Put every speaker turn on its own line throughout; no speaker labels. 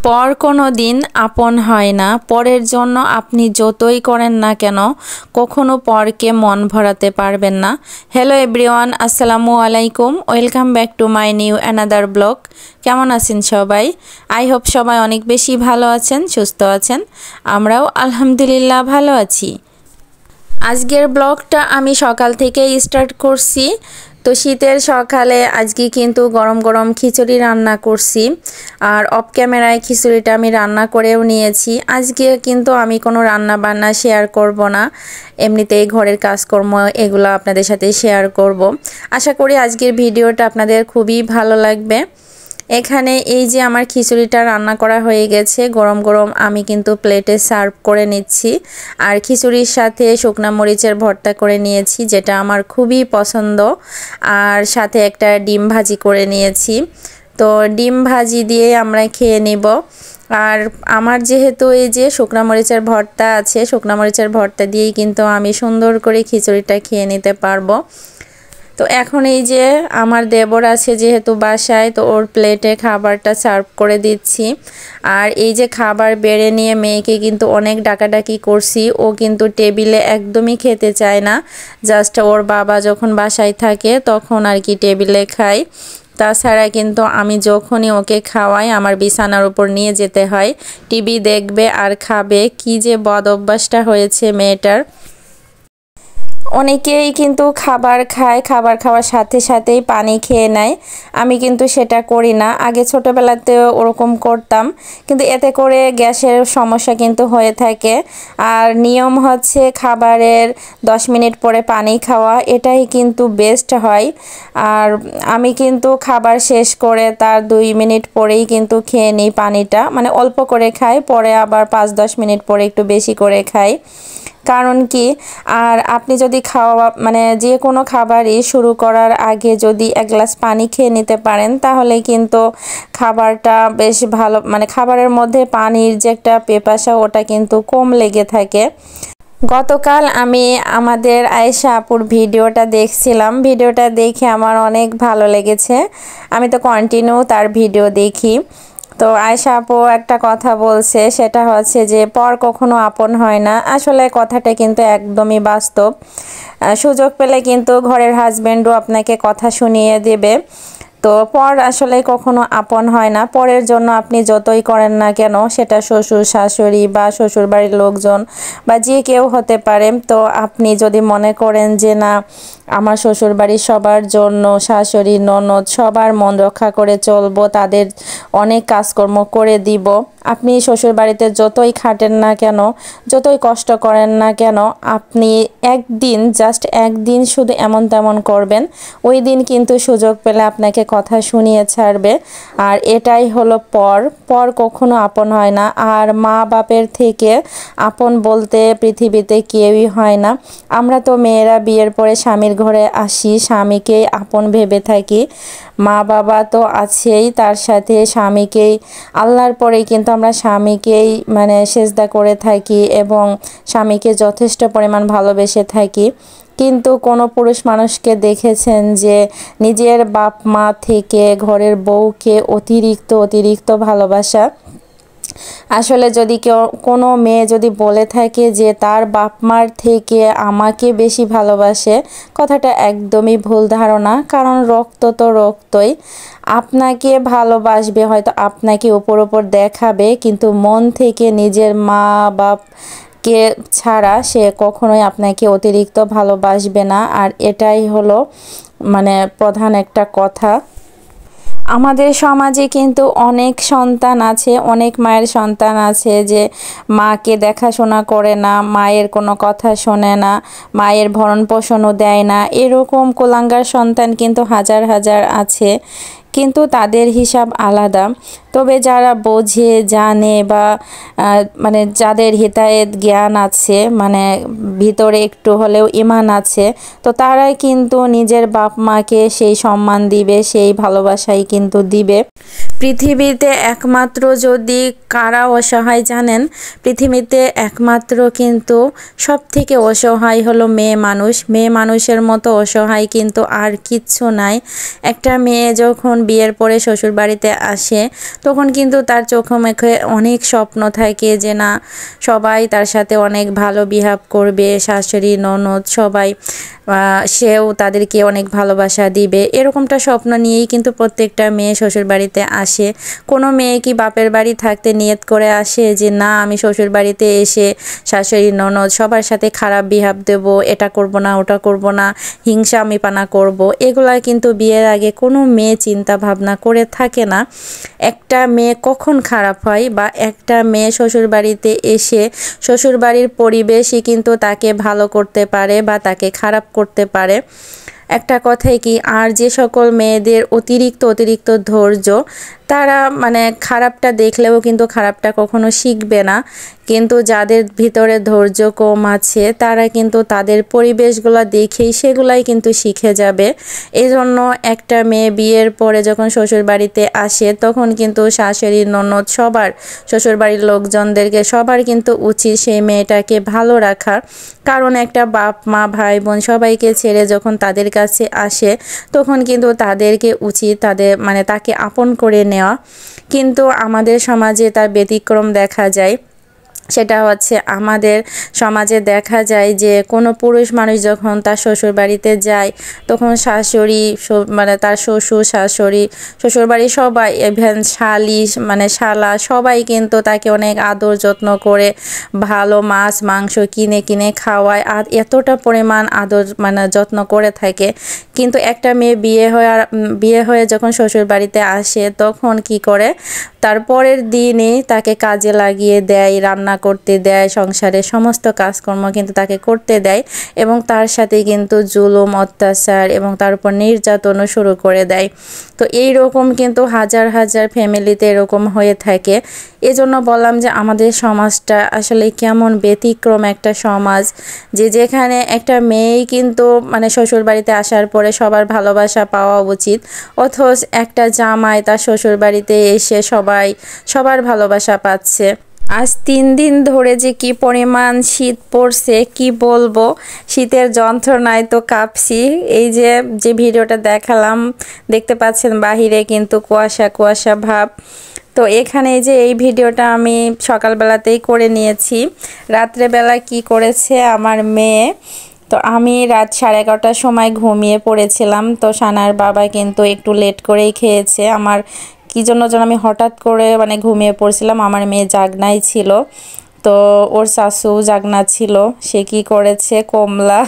পর কোনো দিন আপন হয় না। পরের জন্য আপনি যতই করেন না কেন কখনো পরকে মন ভরাতে পারবেন না। হ্যালো এভরিওয়ান, আসসালামু আলাইকুম। Welcome back to my new another blog. কেমন আছেন সবাই? আই হোপ সবাই অনেক বেশি ভালো আছেন, সুস্থ আছেন। আমরাও আলহামদুলিল্লাহ ভালো আছি। আজকের ব্লগটা আমি সকাল থেকেই স্টার্ট করছি। তো শীতের সকালে আজকে কিন্তু গরম গরম খিচুড়ি রান্না করছি, আর অফ ক্যামেরায় খিচুড়িটা আমি রান্না করেও নিয়েছি। আজকে কিন্তু আমি কোনো রান্না বান্না শেয়ার করব না, এমনিতেই ঘরের কাজকর্ম এগুলো আপনাদের সাথে শেয়ার করব। আশা করি আজকের ভিডিওটা আপনাদের খুবই ভালো লাগবে। এখানে এই যে আমার খিচুড়িটা রান্না করা হয়ে গেছে, গরম গরম আমি কিন্তু প্লেটে সার্ভ করে নিচ্ছি। আর খিচুড়ির সাথে শুকনা মরিচের ভর্তা করে নিয়েছি, যেটা আমার খুবই পছন্দ। আর সাথে একটা ডিম ভাজি করে নিয়েছি। তো ডিম ভাজি দিয়ে আমরা খেয়ে নিব। আর আমার যেহেতু এই যে শুকনা মরিচের ভর্তা আছে, শুকনা মরিচের ভর্তা দিয়েই কিন্তু আমি সুন্দর করে খিচুড়িটা খেয়ে নিতে পারবো। তো এখন এই যে আমার দেবর আছে যেহেতু বাসায়, তো ওর প্লেটে খাবারটা সার্ভ করে দিচ্ছি। আর এই যে খাবার বেড়ে নিয়ে মেয়েকে কিন্তু অনেক ডাকাডাকি করছি, ও কিন্তু টেবিলে একদমই খেতে চায় না। জাস্ট ওর বাবা যখন বাসায় থাকে তখন আর কি টেবিলে খায়। তাছাড়া কিন্তু আমি যখনই ওকে খাওয়াই আমার বিছানার উপর নিয়ে যেতে হয়, টিভি দেখবে আর খাবে। কি যে বদ অভ্যাসটা হয়েছে মেয়েটার। অনেকেই কিন্তু খাবার খায়, খাবার খাওয়ার সাথে সাথেই পানি খেয়ে নেয়। আমি কিন্তু সেটা করি না। আগে ছোটোবেলাতে ওরকম করতাম, কিন্তু এতে করে গ্যাসের সমস্যা কিন্তু হয়ে থাকে। আর নিয়ম হচ্ছে খাবারের 10 মিনিট পরে পানি খাওয়া, এটাই কিন্তু বেস্ট হয়। আর আমি কিন্তু খাবার শেষ করে তার 2 মিনিট পরেই কিন্তু খেয়ে নিই পানিটা, মানে অল্প করে খাই, পরে আবার 5-10 মিনিট পরে একটু বেশি করে খাই। কারণ কি, আর আপনি যদি খাওয়া মানে যে কোনো খাবারই শুরু করার আগে যদি 1 গ্লাস পানি খেয়ে নিতে পারেন, তাহলে কিন্তু খাবারটা বেশ ভালো, মানে খাবারের মধ্যে পানির যে একটা পেপাসা ওটা কিন্তু কম লেগে থাকে। গতকাল আমি আমাদের আয়েশা আপুর ভিডিওটা দেখছিলাম, ভিডিওটা দেখে আমার অনেক ভালো লেগেছে। আমি তো কন্টিনিউ তার ভিডিও দেখি। তো আয়েশা আপু একটা কথা বলছে, সেটা হচ্ছে যে পর কখনো আপন হয় না। আসলে কথাটা কিন্তু একদমই বাস্তব। সুযোগ পেলে কিন্তু ঘরের হাজবেন্ডও আপনাকে কথা শুনিয়ে দেবে। তো পর আসলে কখনো আপন হয় না। পরের জন্য আপনি যতই করেন না কেন, সেটা শ্বশুর শাশুড়ি বা শ্বশুর বাড়ির লোকজন বা যে কেউ হতে পারে। তো আপনি যদি মনে করেন যে না, আমার শ্বশুর বাড়ির সবার জন্য, শাশুড়ি ননদ সবার মন রক্ষা করে চলবো, তাদের অনেক কাজকর্ম করে দিব, আপনি শ্বশুর বাড়িতে যতই খাটেন না কেন, যতই কষ্ট করেন না কেন, আপনি একদিন, জাস্ট একদিন শুধু এমন তেমন করবেন, ওই দিন কিন্তু সুযোগ পেলে আপনাকে কথা শুনিয়ে ছাড়বে। আর এটাই হলো পর। পর কখনো আপন হয় না। আর মা বাপের থেকে আপন বলতে পৃথিবীতে কেউই হয় না। আমরা তো মেয়েরা বিয়ের পরে স্বামীর ঘরে আসি, স্বামীকেই আপন ভেবে থাকি। মা বাবা তো আছেই, তার সাথে স্বামীকেই, আল্লাহর পরেই কিন্তু আমরা স্বামীকেই মানে সেজদা করে থাকি এবং স্বামীকে যথেষ্ট পরিমাণ ভালোবেসে থাকি। কিন্তু কোনো পুরুষ মানুষকে দেখেছেন যে নিজের বাপ মা থেকে ঘরের বউকে অতিরিক্ত ভালোবাসা? আসলে যদি কেউ, কোনো মেয়ে যদি বলে থাকে যে তার বাপ মার থেকে আমাকে বেশি ভালোবাসে, কথাটা একদমই ভুল ধারণা। কারণ রক্ত তো রক্তই। আপনাকে ভালোবাসবে, হয়তো আপনাকে ওপর দেখাবে, কিন্তু মন থেকে নিজের মা বাপকে ছাড়া সে কখনোই আপনাকে অতিরিক্ত ভালোবাসবে না। আর এটাই হলো মানে প্রধান একটা কথা। আমাদের সমাজে কিন্তু অনেক সন্তান আছে, অনেক মায়ের সন্তান আছে যে মাকে দেখাশোনা করে না, মায়ের কোনো কথা শোনে না, মায়ের ভরণ পোষণও দেয় না। এরকম কুলাঙ্গার সন্তান কিন্তু হাজার হাজার আছে, কিন্তু তাদের হিসাব আলাদা। তবে যারা বোঝে, জানে বা মানে যাদের হিতায়েত জ্ঞান আছে, মানে ভিতরে একটু হলেও ঈমান আছে, তো তারাই কিন্তু নিজের বাপ মাকে সেই সম্মান দিবে, সেই ভালোবাসাই কিন্তু দিবে। পৃথিবীতে একমাত্র যদি কারা অসহায় জানেন, পৃথিবীতে একমাত্র কিন্তু সব থেকে অসহায় হলো মেয়ে মানুষ। মেয়ে মানুষের মতো অসহায় কিন্তু আর কিচ্ছু নাই। একটা মেয়ে যখন বিয়ের পরে শ্বশুর বাড়িতে আসে তখন কিন্তু তার চোখে মুখে অনেক স্বপ্ন থাকে যে না, সবাই তার সাথে অনেক ভালো বিহেভ করবে, শাশুড়ি ননদ সবাই, সেও তাদেরকে অনেক ভালোবাসা দিবে। এরকমটা স্বপ্ন নিয়েই কিন্তু প্রত্যেকটা মেয়ে শ্বশুর বাড়িতে আসে। কোনো মেয়ে কি বাপের বাড়ি থাকতে নিয়ত করে আসে যে না, আমি শ্বশুর বাড়িতে এসে শাশুড়ি ননদ সবার সাথে খারাপ বিহেভ দেব, এটা করব না, ওটা করব না, হিংসা আমি পানা করব, এগুলা কিন্তু বিয়ের আগে কোনো মেয়ে চিন্তা ভাবনা করে থাকে না। একটা মেয়ে কখন খারাপ হয় বা একটা মেয়ে শ্বশুর বাড়িতে এসে শ্বশুরবাড়ির পরিবেশই কিন্তু তাকে ভালো করতে পারে বা তাকে খারাপ করতে পারে। একটা কথাই কি, আর যে সকল মেয়েদের অতিরিক্ত ধৈর্য, তারা মানে খারাপটা দেখলেও কিন্তু খারাপটা কখনো শিখবে না। কিন্তু যাদের ভিতরে ধৈর্য কম আছে তারা কিন্তু তাদের পরিবেশগুলো দেখেই সেগুলাই কিন্তু শিখে যাবে। এই জন্য একটা মেয়ে বিয়ের পরে যখন শ্বশুর বাড়িতে আসে তখন কিন্তু শাশুড়ি ননদ সবার, শ্বশুরবাড়ির লোকজনদেরকে সবার কিন্তু উচিত সেই মেয়েটাকে ভালো রাখা। কারণ একটা বাপ মা ভাই বোন সবাইকে ছেড়ে যখন তাদের কাছে আসে তখন কিন্তু তাদেরকে উচিত তাকে আপন করে নেওয়া। কিন্তু আমাদের সমাজে তার ব্যতিক্রম দেখা যায়। সেটা হচ্ছে আমাদের সমাজে দেখা যায় যে কোনো পুরুষ মানুষ যখন তার শ্বশুর বাড়িতে যায় তখন শাশুড়ি তার শ্বশুর শাশুড়ি শ্বশুরবাড়ির সবাই, ইভেন শালি শালা সবাই কিন্তু তাকে অনেক আদর যত্ন করে ভালো মাছ মাংস কিনে কিনে খাওয়ায় আর এতটা পরিমাণ আদর যত্ন করে থাকে। কিন্তু একটা মেয়ে বিয়ে হয়ে যখন শ্বশুর বাড়িতে আসে তখন কি করে, তারপরের দিনই তাকে কাজে লাগিয়ে দেয়, রান্না করতে দেয়, সংসারের সমস্ত কাজকর্ম কিন্তু তাকে করতে দেয় এবং তার সাথে কিন্তু জুলুম অত্যাচার এবং তার উপর নির্যাতনও শুরু করে দেয়। তো এই রকম কিন্তু হাজার হাজার ফ্যামিলিতে এরকম হয়ে থাকে। এজন্য বললাম যে আমাদের সমাজটা আসলে কেমন ব্যতিক্রম একটা সমাজ, যেখানে একটা মেয়েই কিন্তু শ্বশুর বাড়িতে আসার পরে সবার ভালোবাসা পাওয়া উচিত, অথচ একটা জামাই তার শ্বশুর বাড়িতে এসে সবার ভালোবাসা পাচ্ছে। আজ 3 দিন ধরে যে কি পরিমাণ শীত পড়ছে কি বলবো, শীতের যন্ত্রণায় তো কাঁপছি। এই যে ভিডিওটা দেখালাম, দেখতে পাচ্ছেন বাহিরে কিন্তু কুয়াশা কুয়াশা ভাব। তো এখানে এই ভিডিওটা আমি সকালবেলাতেই করে নিয়েছি। রাত্রেবেলা কি করেছে আমার মেয়ে, তো আমি রাত 11:30টার সময় ঘুমিয়ে পড়েছিলাম। তো সানার বাবা কিন্তু একটু লেট করেই খেয়েছে। আমার কি জন্য যেন আমি হঠাৎ করে ঘুমিয়ে পড়ছিলাম, আমার মেয়ে জাগনাই ছিল। তো ওর শাশু জাগনা ছিল, সে কি করেছে, কমলা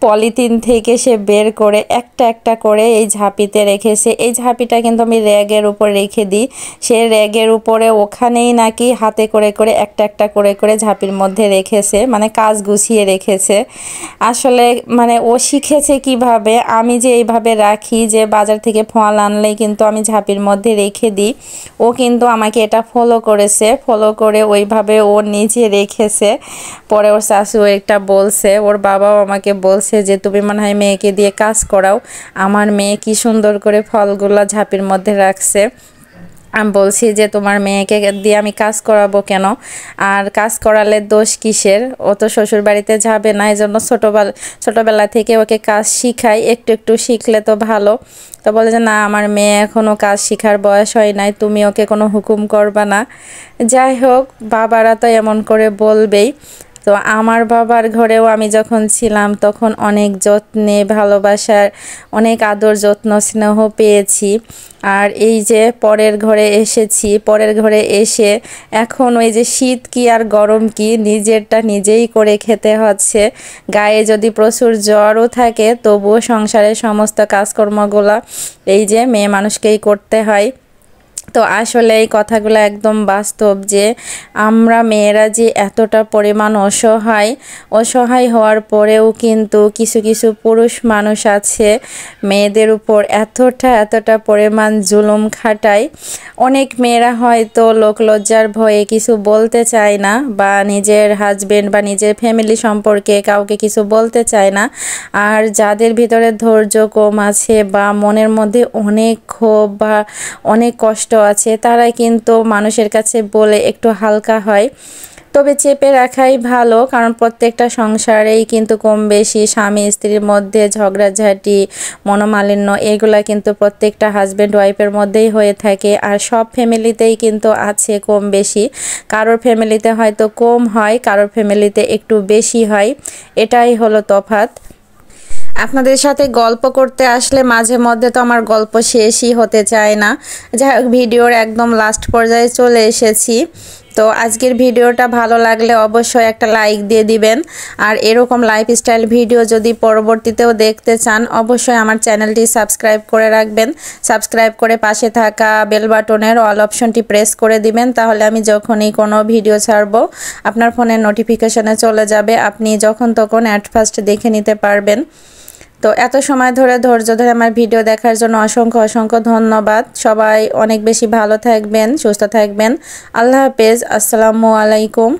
পলিথিন থেকে সে বের করে একটা একটা করে এই ঝাঁপিতে রেখেছে। এই ঝাঁপিটা কিন্তু আমি র্যাগের উপর রেখে দিই, সে র্যাগের উপরে ওখানেই নাকি হাতে করে করে একটা একটা করে করে ঝাঁপির মধ্যে রেখেছে, কাজ গুছিয়ে রেখেছে। আসলে ও শিখেছে কিভাবে, আমি যে এইভাবে রাখি, যে বাজার থেকে ফল আনলেই কিন্তু আমি ঝাঁপির মধ্যে রেখে দিই, ও কিন্তু আমাকে এটা ফলো করেছে, ফলো করে ওইভাবে ও নিচে রেখেছে। পরে ওর শাশু একটা বলছে, ওর বাবাও আমাকে বলছে যে তুমি মনে হয় মেয়েকে দিয়ে কাজ করাও। আমার মেয়ে কি সুন্দর করে ফলগুলা ঝাঁপির মধ্যে রাখছে। আমি বলছি যে তোমার মেয়েকে দিয়ে আমি কাজ করাবো কেন, আর কাজ করালে দোষ কিসের, ও তো শ্বশুর বাড়িতে যাবে না, এই জন্য ছোটোবেলা থেকে ওকে কাজ শিখাই, একটু একটু শিখলে তো ভালো। তো বলে যে না, আমার মেয়ে এখনও কাজ শেখার বয়স হয় নাই, তুমি ওকে কোনো হুকুম করবা না। যাই হোক, বাবারা তো এমন করে বলবেই। তো আমার বাবার ঘরেও আমি যখন ছিলাম তখন অনেক যত্নে ভালোবাসার, অনেক আদর যত্ন স্নেহ পেয়েছি। আর এই যে পরের ঘরে এসেছি, পরের ঘরে এসে এখন ওই যে শীত কি আর গরম কি, নিজেরটা নিজেই করে খেতে হচ্ছে। গায়ে যদি প্রচুর জ্বরও থাকে তবুও সংসারের সমস্ত কাজকর্মগুলো এই যে মেয়ে মানুষকেই করতে হয়। তো আসলে এই কথাগুলো একদম বাস্তব যে আমরা মেয়েরা যে এতটা পরিমাণ অসহায় হওয়ার পরেও কিন্তু কিছু কিছু পুরুষ মানুষ আছে মেয়েদের উপর এতটা পরিমাণ জুলুম খাটায়। অনেক মেয়েরা হয়তো লোকলজ্জার ভয়ে কিছু বলতে চায় না, বা নিজের হাজবেন্ড বা নিজের ফ্যামিলি সম্পর্কে কাউকে কিছু বলতে চায় না। আর যাদের ভিতরে ধৈর্য কম আছে বা মনের মধ্যে অনেক ক্ষোভ বা অনেক কষ্ট আছে তারাই কিন্তু মানুষের কাছে বলে একটু হালকা হয়। তবে চেপে রাখাই ভালো, কারণ প্রত্যেকটা সংসারেই কিন্তু কম বেশি স্বামী স্ত্রীর মধ্যে ঝগড়াঝাটি, মনোমালিন্য এগুলা কিন্তু প্রত্যেকটা হাজব্যান্ড ওয়াইফের মধ্যেই হয়ে থাকে। আর সব ফ্যামিলিতেই কিন্তু আছে কম বেশি, কারোর ফ্যামিলিতে হয়তো কম হয়, কারোর ফ্যামিলিতে একটু বেশি হয়, এটাই হলো তফাৎ। আপনাদের সাথে গল্প করতে আসলে মাঝে মধ্যে তো আমার গল্প শেষই হতে চায় না। যাই হোক, ভিডিওর একদম লাস্ট পর্যায়ে চলে এসেছি। তো আজকের ভিডিওটা ভালো লাগলে অবশ্যই একটা লাইক দিয়ে দিবেন। আর এরকম লাইফস্টাইল ভিডিও যদি পরবর্তীতেও দেখতে চান অবশ্যই আমার চ্যানেলটি সাবস্ক্রাইব করে রাখবেন। সাবস্ক্রাইব করে পাশে থাকা বেল বাটনের অল অপশনটি প্রেস করে দিবেন, তাহলে আমি যখনই কোনো ভিডিও ছাড়বো আপনার ফোনের নোটিফিকেশনে চলে যাবে, আপনি যখন তখন অ্যাট ফার্স্ট দেখে নিতে পারবেন। তো এত সময় ধরে ধৈর্য ধরে আমার ভিডিও দেখার জন্য অসংখ্য অসংখ্য ধন্যবাদ। সবাই অনেক বেশি ভালো থাকবেন, সুস্থ থাকবেন। আল্লাহ হাফেজ, আসসালামু আলাইকুম।